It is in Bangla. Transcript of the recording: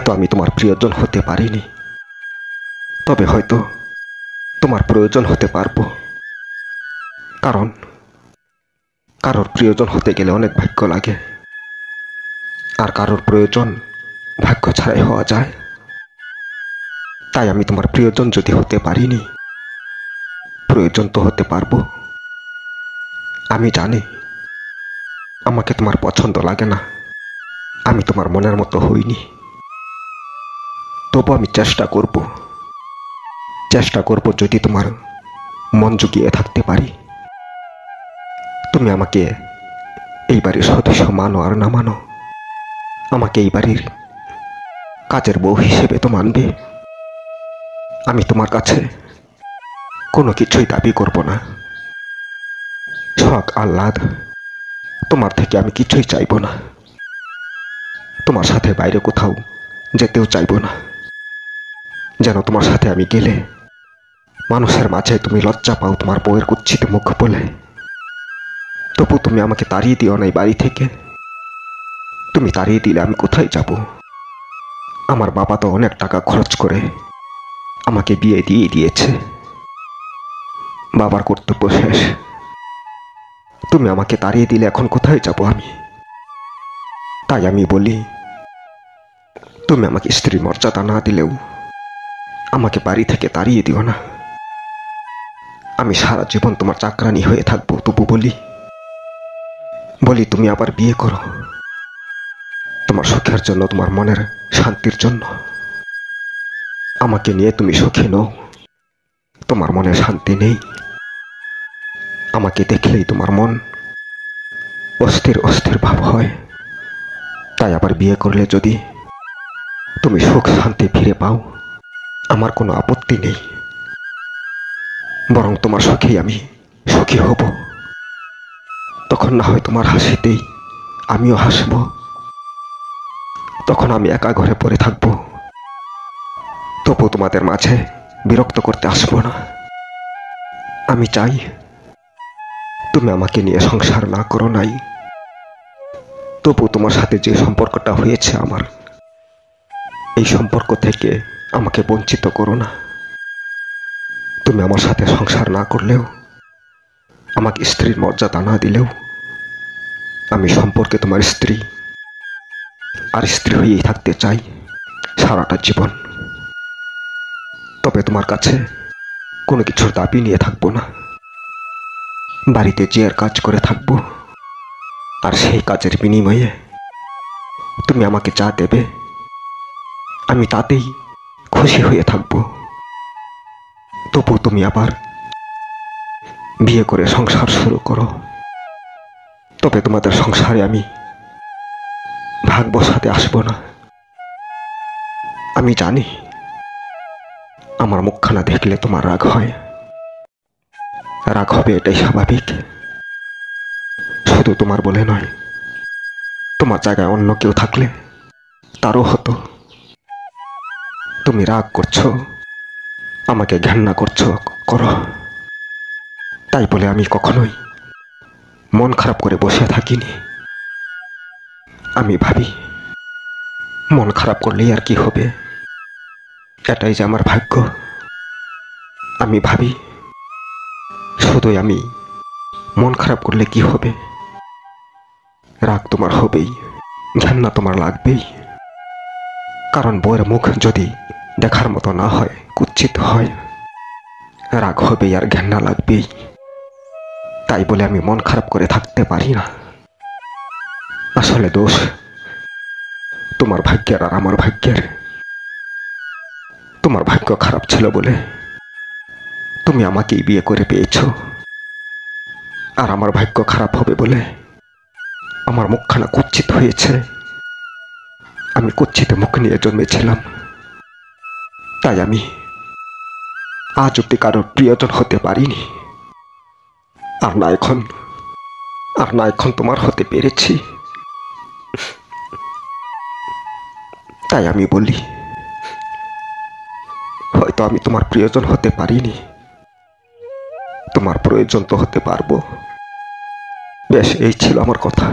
হয়তো আমি তোমার প্রিয়জন হতে পারিনি, তবে হয়তো তোমার প্রয়োজন হতে পারবো। কারণ কারোর প্রিয়জন হতে গেলে অনেক ভাগ্য লাগে, আর কারোর প্রয়োজন ভাগ্য ছাড়াই হওয়া যায়। তাই আমি তোমার প্রিয়জন যদি হতে পারিনি, প্রয়োজন তো হতে পারবো। আমি জানি আমাকে তোমার পছন্দ লাগে না, আমি তোমার মনের মতো হইনি। তবু আমি চেষ্টা করব যদি তোমার মন জুগিয়ে থাকতে পারি। তুমি আমাকে এই বাড়ির সদস্য মানো আর না মানো, আমাকে এই বাড়ির কাজের বউ হিসেবে তো মানবে। আমি তোমার কাছে কোনো কিছুই দাবি করব না। শখ আহ্লাদ তোমার থেকে আমি কিছুই চাইব না। তোমার সাথে বাইরে কোথাও যেতেও চাইব না, যেন তোমার সাথে আমি গেলে মানুষের মাঝে তুমি লজ্জা পাও তোমার বউয়ের কুৎসিত মুখ বলে। তবু তুমি আমাকে তাড়িয়ে দিও না এই বাড়ি থেকে। তুমি তাড়িয়ে দিলে আমি কোথায় যাব? আমার বাবা তো অনেক টাকা খরচ করে আমাকে বিয়ে দিয়ে দিয়েছে। বাবার কর্তব্য শেষ। তুমি আমাকে তাড়িয়ে দিলে এখন কোথায় যাব আমি? তাই আমি বলি, তুমি আমাকে স্ত্রীর মর্যাদা না দিলেও আমাকে বাড়ি থেকে তাড়িয়ে দিও না। আমি সারা জীবন তোমার চাকরানি হয়ে থাকবো। তবু বলি তুমি আবার বিয়ে করো, তোমার সুখের জন্য, তোমার মনের শান্তির জন্য। আমাকে নিয়ে তুমি সুখী নও, তোমার মনে শান্তি নেই। আমাকে দেখলেই তোমার মন অস্থির অস্থির ভাব হয়। তাই আবার বিয়ে করলে যদি তুমি সুখ শান্তি ফিরে পাও, আমার কোনো আপত্তি নেই। বরং তোমার সুখেই আমি সুখী হব। তখন না হয় তোমার হাসিতেই আমিও হাসব। তখন আমি একা ঘরে পড়ে থাকব, তবু তোমাদের মাঝে বিরক্ত করতে আসবো না। আমি চাই তুমি আমাকে নিয়ে সংসার না করো নাই, তবু তোমার সাথে যে সম্পর্কটা হয়েছে আমার, এই সম্পর্ক থেকে আমাকে বঞ্চিত করো না। তুমি আমার সাথে সংসার না করলেও, আমাকে স্ত্রীর মর্যাদা না দিলেও, আমি সম্পর্কে তোমার স্ত্রী আর স্ত্রী হয়েই থাকতে চাই সারাটা জীবন। তবে তোমার কাছে কোনো কিছুর দাবি নিয়ে থাকবো না। বাড়িতে যে আর কাজ করে থাকবো, আর সেই কাজের বিনিময়ে তুমি আমাকে যা দেবে আমি তাতেই খুশি হয়ে থাকবো। তবু তুমি আবার বিয়ে করে সংসার শুরু করো, তবে তোমাদের সংসারে আমি ভাগ বসাতে আসবো না। আমি জানি আমার মুখখানা দেখলে তোমার রাগ হয়, রাগ হবে, এটাই স্বাভাবিক। শুধু তোমার বলে নয়, তোমার জায়গায় অন্য কেউ থাকলে তারও হতো। তুমি রাগ করছো, আমাকে ঘেন্না করো, তাই বলে আমি কখনোই মন খারাপ করে বসে থাকিনি। আমি ভাবি, মন খারাপ করলেই আর কি হবে, এটাই যে আমার ভাগ্য। আমি ভাবি, শুধুই আমি মন খারাপ করলে কি হবে? রাগ তোমার হবেই, ঘেন্না তোমার লাগবেই। কারণ বউয়ের মুখ যদি দেখার মতো না হয়, কুৎসিত হয়, রাগ হবেই আর ঘেন্না লাগবেই। তাই বলে আমি মন খারাপ করে থাকতে পারি না। আসলে দোষ তোমার ভাগ্যের আর আমার ভাগ্যের। তোমার ভাগ্য খারাপ ছিল বলে তুমি আমাকেই বিয়ে করে পেয়েছো, আর আমার ভাগ্য খারাপ হবে বলে আমার মুখখানা কুৎসিত হয়েছে। আমি কুৎসিত মুখ নিয়ে জন্মেছিলাম, তাই আমি আজ অব্দি কারোর প্রিয়জন হতে পারিনি। আর না এখন তোমার হতে পেরেছি। তাই আমি বলি, হয়তো আমি তোমার প্রিয়জন হতে পারিনি, তোমার প্রয়োজন তো হতে পারবো। বেশ, এই ছিল আমার কথা।